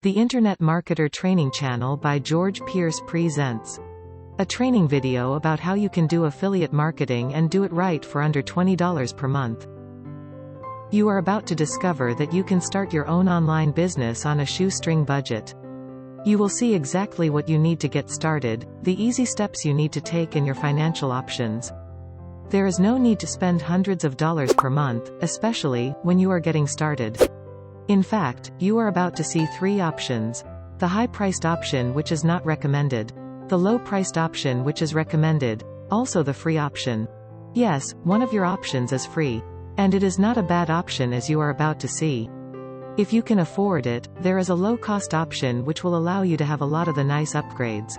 The Internet Marketer Training Channel by George Pierce presents a training video about how you can do affiliate marketing and do it right for under $20 per month. You are about to discover that you can start your own online business on a shoestring budget. You will see exactly what you need to get started, the easy steps you need to take, and your financial options. There is no need to spend hundreds of dollars per month, especially when you are getting started. In fact, you are about to see three options. The high-priced option, which is not recommended. The low-priced option, which is recommended. Also the free option. Yes, one of your options is free. And it is not a bad option, as you are about to see. If you can afford it, there is a low-cost option which will allow you to have a lot of the nice upgrades.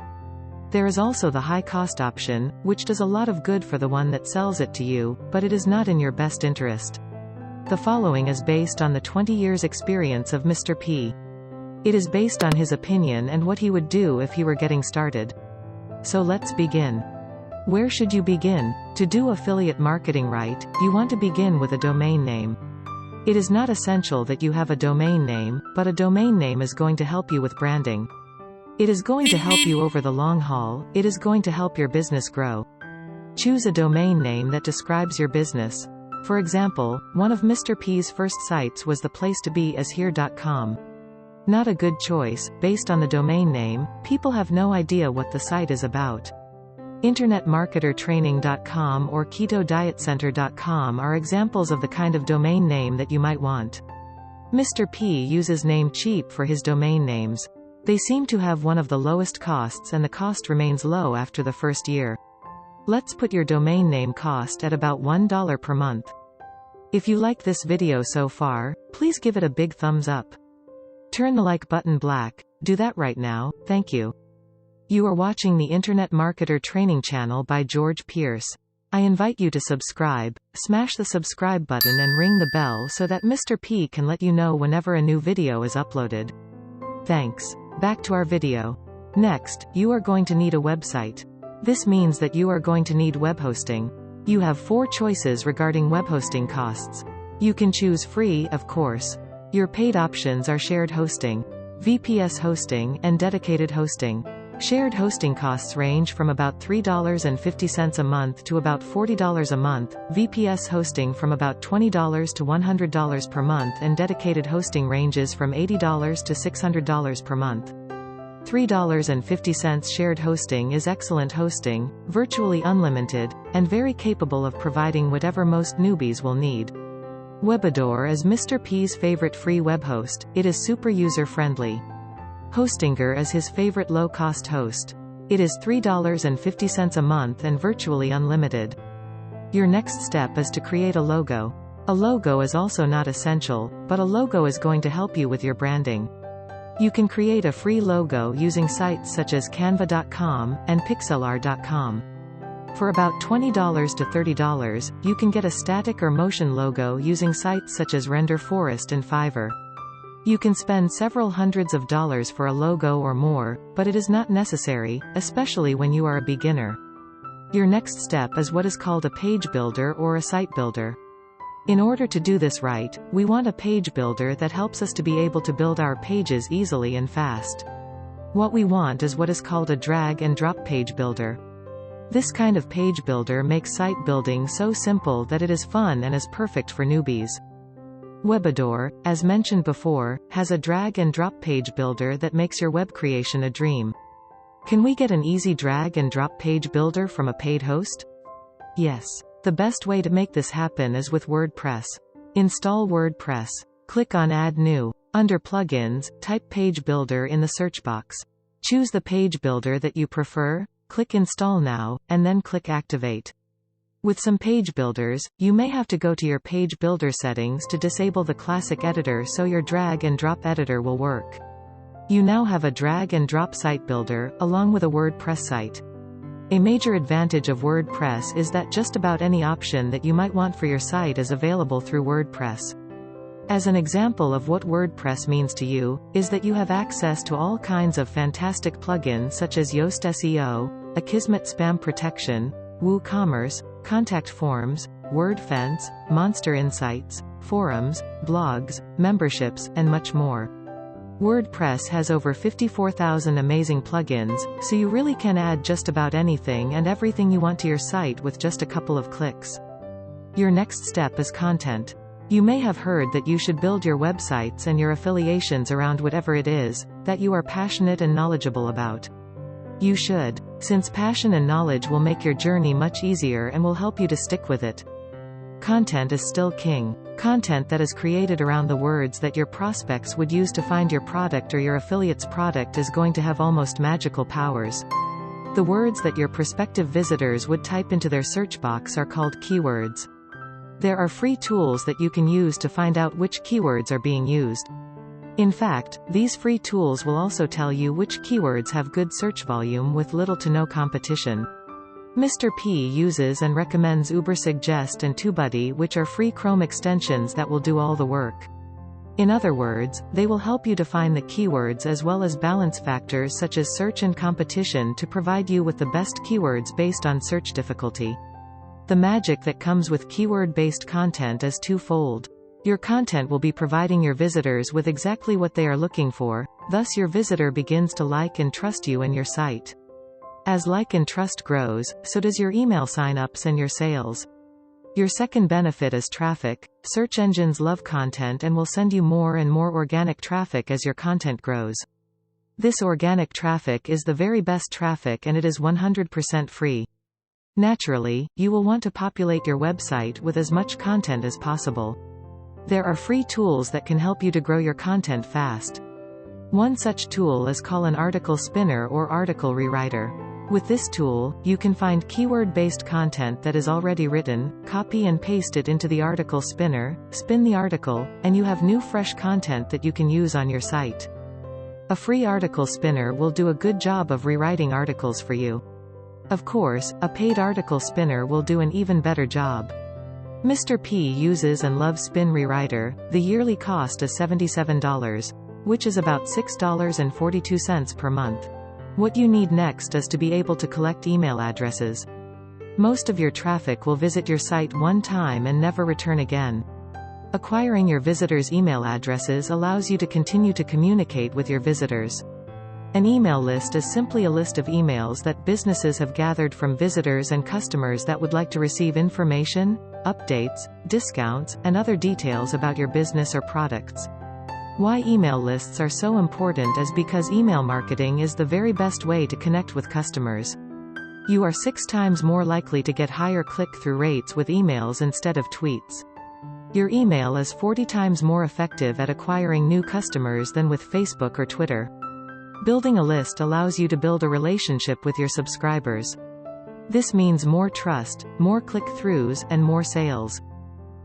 There is also the high-cost option, which does a lot of good for the one that sells it to you, but it is not in your best interest. The following is based on the 20 years experience of Mr. P. It is based on his opinion and what he would do if he were getting started. So let's begin. Where should you begin? To do affiliate marketing right, you want to begin with a domain name. It is not essential that you have a domain name, but a domain name is going to help you with branding. It is going to help you over the long haul. It is going to help your business grow. Choose a domain name that describes your business. For example, one of Mr. P's first sites was theplacetobeishere.com. Not a good choice, based on the domain name. People have no idea what the site is about. InternetMarketerTraining.com or KetoDietCenter.com are examples of the kind of domain name that you might want. Mr. P uses NameCheap for his domain names. They seem to have one of the lowest costs, and the cost remains low after the first year. Let's put your domain name cost at about $1 per month. If you like this video so far, please give it a big thumbs up. Turn the like button black. Do that right now, thank you. You are watching the Internet Marketer Training Channel by George Pierce. I invite you to subscribe, smash the subscribe button and ring the bell so that Mr. P can let you know whenever a new video is uploaded. Thanks. Back to our video. Next, you are going to need a website. This means that you are going to need web hosting. You have 4 choices regarding web hosting costs. You can choose free, of course. Your paid options are shared hosting, VPS hosting, and dedicated hosting. Shared hosting costs range from about $3.50 a month to about $40 a month, VPS hosting from about $20 to $100 per month, and dedicated hosting ranges from $80 to $600 per month. $3.50 shared hosting is excellent hosting, virtually unlimited, and very capable of providing whatever most newbies will need. Webador is Mr. P's favorite free web host. It is super user-friendly. Hostinger is his favorite low-cost host. It is $3.50 a month and virtually unlimited. Your next step is to create a logo. A logo is also not essential, but a logo is going to help you with your branding. You can create a free logo using sites such as Canva.com and Pixlr.com. For about $20 to $30, you can get a static or motion logo using sites such as Renderforest and Fiverr. You can spend several hundreds of dollars for a logo or more, but it is not necessary, especially when you are a beginner. Your next step is what is called a page builder or a site builder. In order to do this right, we want a page builder that helps us to be able to build our pages easily and fast. What we want is what is called a drag and drop page builder. This kind of page builder makes site building so simple that it is fun and is perfect for newbies. Webador, as mentioned before, has a drag and drop page builder that makes your web creation a dream. Can we get an easy drag and drop page builder from a paid host? Yes. The best way to make this happen is with WordPress. Install WordPress. Click on Add New. Under Plugins, type Page Builder in the search box. Choose the page builder that you prefer, click Install Now, and then click Activate. With some page builders, you may have to go to your page builder settings to disable the classic editor so your drag and drop editor will work. You now have a drag and drop site builder, along with a WordPress site. A major advantage of WordPress is that just about any option that you might want for your site is available through WordPress. As an example of what WordPress means to you, is that you have access to all kinds of fantastic plugins such as Yoast SEO, Akismet Spam Protection, WooCommerce, Contact Forms, WordFence, Monster Insights, forums, blogs, memberships, and much more. WordPress has over 54,000 amazing plugins, so you really can add just about anything and everything you want to your site with just a couple of clicks. Your next step is content. You may have heard that you should build your websites and your affiliations around whatever it is that you are passionate and knowledgeable about. You should, since passion and knowledge will make your journey much easier and will help you to stick with it. Content is still king. Content that is created around the words that your prospects would use to find your product or your affiliate's product is going to have almost magical powers. The words that your prospective visitors would type into their search box are called keywords. There are free tools that you can use to find out which keywords are being used. In fact, these free tools will also tell you which keywords have good search volume with little to no competition. Mr. P uses and recommends Ubersuggerst and TubeBuddy, which are free Chrome extensions that will do all the work. In other words, they will help you define the keywords as well as balance factors such as search and competition to provide you with the best keywords based on search difficulty. The magic that comes with keyword-based content is twofold. Your content will be providing your visitors with exactly what they are looking for, thus your visitor begins to like and trust you and your site. As like and trust grows, so does your email signups and your sales. Your second benefit is traffic. Search engines love content and will send you more and more organic traffic as your content grows. This organic traffic is the very best traffic and it is 100% free. Naturally, you will want to populate your website with as much content as possible. There are free tools that can help you to grow your content fast. One such tool is called an article spinner or article rewriter. With this tool, you can find keyword-based content that is already written, copy and paste it into the article spinner, spin the article, and you have new fresh content that you can use on your site. A free article spinner will do a good job of rewriting articles for you. Of course, a paid article spinner will do an even better job. Mr. P uses and loves Spin Rewriter. The yearly cost is $77, which is about $6.42 per month. What you need next is to be able to collect email addresses. Most of your traffic will visit your site one time and never return again. Acquiring your visitors' email addresses allows you to continue to communicate with your visitors. An email list is simply a list of emails that businesses have gathered from visitors and customers that would like to receive information, updates, discounts, and other details about your business or products. Why email lists are so important is because email marketing is the very best way to connect with customers. You are 6 times more likely to get higher click-through rates with emails instead of tweets. Your email is 40 times more effective at acquiring new customers than with Facebook or Twitter. Building a list allows you to build a relationship with your subscribers. This means more trust, more click-throughs, and more sales.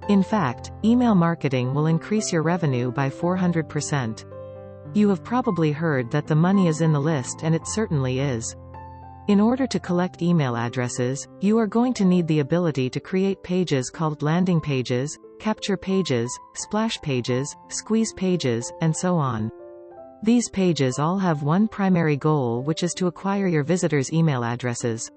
In fact, email marketing will increase your revenue by 400%. You have probably heard that the money is in the list, and it certainly is. In order to collect email addresses, you are going to need the ability to create pages called landing pages, capture pages, splash pages, squeeze pages, and so on. These pages all have one primary goal, which is to acquire your visitors' email addresses.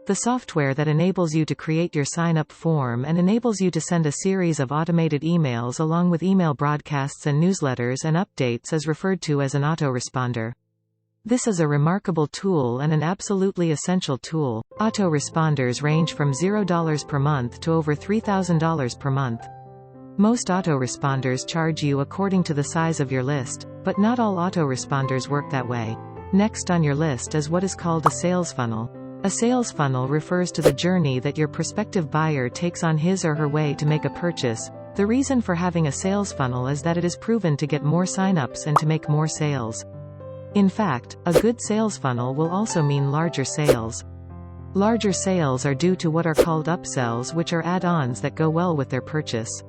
The software that enables you to create your sign-up form and enables you to send a series of automated emails along with email broadcasts and newsletters and updates is referred to as an autoresponder. This is a remarkable tool and an absolutely essential tool. Autoresponders range from $0 per month to over $3,000 per month. Most autoresponders charge you according to the size of your list, but not all autoresponders work that way. Next on your list is what is called a sales funnel. A sales funnel refers to the journey that your prospective buyer takes on his or her way to make a purchase. The reason for having a sales funnel is that it is proven to get more sign-ups and to make more sales. In fact, a good sales funnel will also mean larger sales. Larger sales are due to what are called upsells, which are add-ons that go well with their purchase.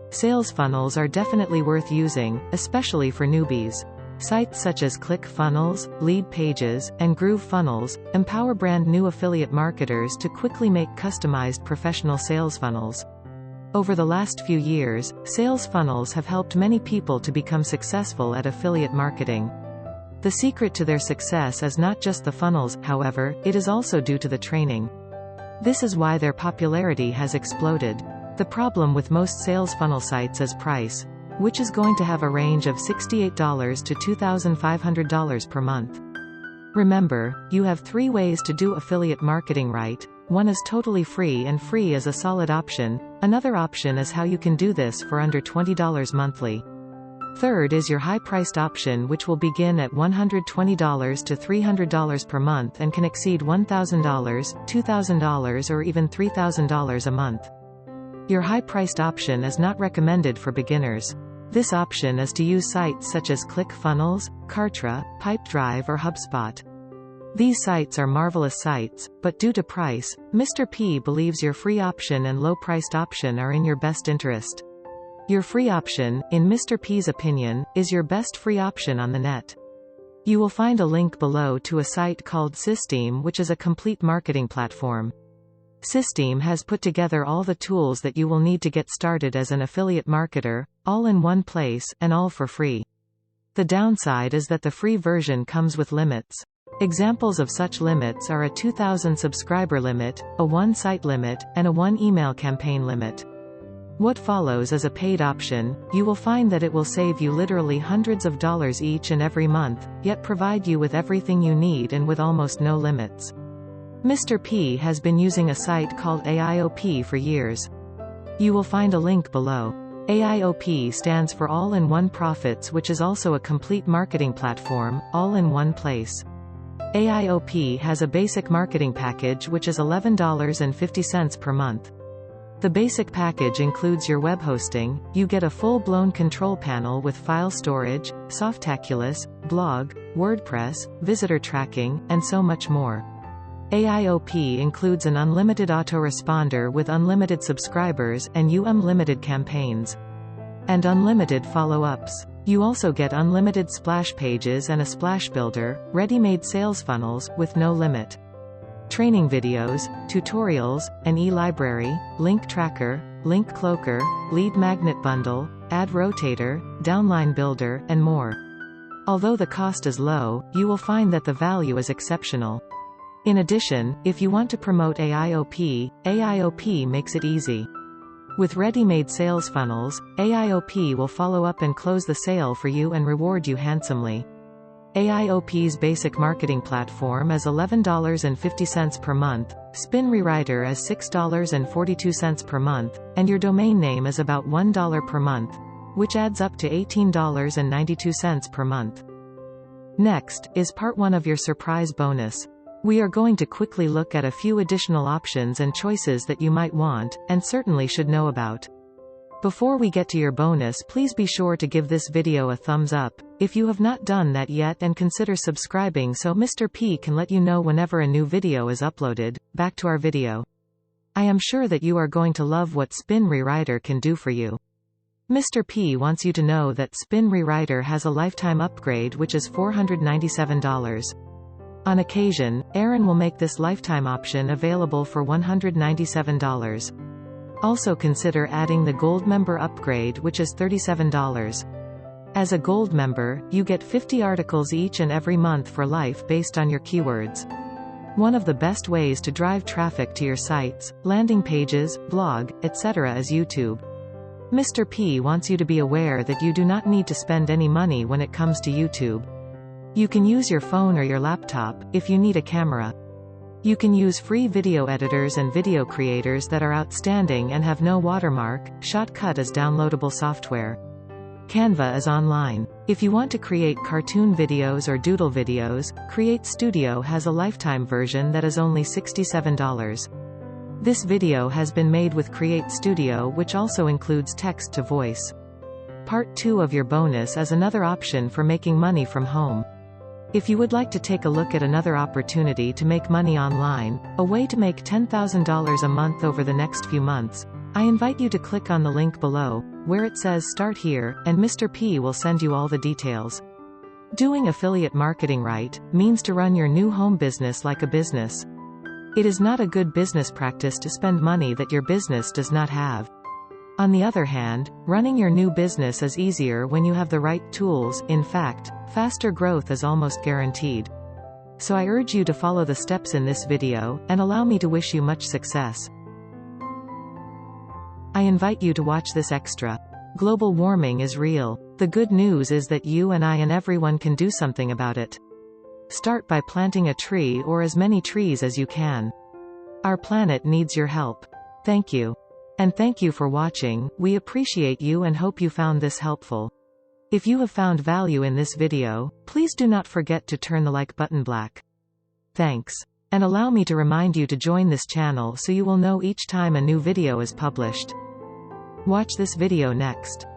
Sales funnels are definitely worth using, especially for newbies. Sites such as ClickFunnels, Lead Pages, and Groove Funnels empower brand new affiliate marketers to quickly make customized professional sales funnels. Over the last few years, sales funnels have helped many people to become successful at affiliate marketing. The secret to their success is not just the funnels, however, it is also due to the training. This is why their popularity has exploded. The problem with most sales funnel sites is price. which is going to have a range of $68 to $2,500 per month. Remember, you have 3 ways to do affiliate marketing right. One is totally free, and free is a solid option. Another option is how you can do this for under $20 monthly. Third is your high-priced option, which will begin at $120 to $300 per month and can exceed $1,000, $2,000 or even $3,000 a month. Your high-priced option is not recommended for beginners. This option is to use sites such as ClickFunnels, Kartra, Pipedrive or HubSpot. These sites are marvelous sites, but due to price, Mr. P believes your free option and low-priced option are in your best interest. Your free option, in Mr. P's opinion, is your best free option on the net. You will find a link below to a site called Systeme, which is a complete marketing platform. Systeme has put together all the tools that you will need to get started as an affiliate marketer, all in one place, and all for free. The downside is that the free version comes with limits. Examples of such limits are a 2,000 subscriber limit, a 1 site limit, and a 1 email campaign limit. What follows is a paid option. You will find that it will save you literally hundreds of dollars each and every month, yet provide you with everything you need and with almost no limits. Mr. P has been using a site called AIOP for years. You will find a link below. AIOP stands for All-in-One Profits, which is also a complete marketing platform, all in one place. AIOP has a basic marketing package which is $11.50 per month. The basic package includes your web hosting. You get a full-blown control panel with file storage, Softaculous, blog, WordPress, visitor tracking, and so much more. AIOP includes an unlimited autoresponder with unlimited subscribers and unlimited campaigns. And unlimited follow-ups. You also get unlimited splash pages and a splash builder, ready-made sales funnels, with no limit. Training videos, tutorials, an e-library, link tracker, link cloaker, lead magnet bundle, ad rotator, downline builder, and more. Although the cost is low, you will find that the value is exceptional. In addition, if you want to promote AIOP, AIOP makes it easy. With ready-made sales funnels, AIOP will follow up and close the sale for you and reward you handsomely. AIOP's basic marketing platform is $11.50 per month, Spin Rewriter is $6.42 per month, and your domain name is about $1 per month, which adds up to $18.92 per month. Next, is part 1 of your surprise bonus. We are going to quickly look at a few additional options and choices that you might want, and certainly should know about. Before we get to your bonus, please be sure to give this video a thumbs up, if you have not done that yet, and consider subscribing so Mr. P can let you know whenever a new video is uploaded. Back to our video. I am sure that you are going to love what Spin Rewriter can do for you. Mr. P wants you to know that Spin Rewriter has a lifetime upgrade which is $497. On occasion, Aaron will make this lifetime option available for $197. Also consider adding the Gold Member upgrade, which is $37. As a Gold Member, you get 50 articles each and every month for life based on your keywords. One of the best ways to drive traffic to your sites, landing pages, blog, etc. is YouTube. Mr. P wants you to be aware that you do not need to spend any money when it comes to YouTube. You can use your phone or your laptop, if you need a camera. You can use free video editors and video creators that are outstanding and have no watermark. ShotCut is downloadable software. Canva is online. If you want to create cartoon videos or doodle videos, Create Studio has a lifetime version that is only $67. This video has been made with Create Studio, which also includes text to voice. Part 2 of your bonus is another option for making money from home. If you would like to take a look at another opportunity to make money online, a way to make $10,000 a month over the next few months, I invite you to click on the link below, where it says Start Here, and Mr. P will send you all the details. Doing affiliate marketing right means to run your new home business like a business. It is not a good business practice to spend money that your business does not have. On the other hand, running your new business is easier when you have the right tools. In fact, faster growth is almost guaranteed. So I urge you to follow the steps in this video, and allow me to wish you much success. I invite you to watch this extra Global warming is real. The good news is that you and I and everyone can do something about it. Start by planting a tree or as many trees as you can. Our planet needs your help. Thank you. And thank you for watching. We appreciate you and hope you found this helpful. If you have found value in this video, please do not forget to turn the like button black. Thanks. And allow me to remind you to join this channel so you will know each time a new video is published. Watch this video next.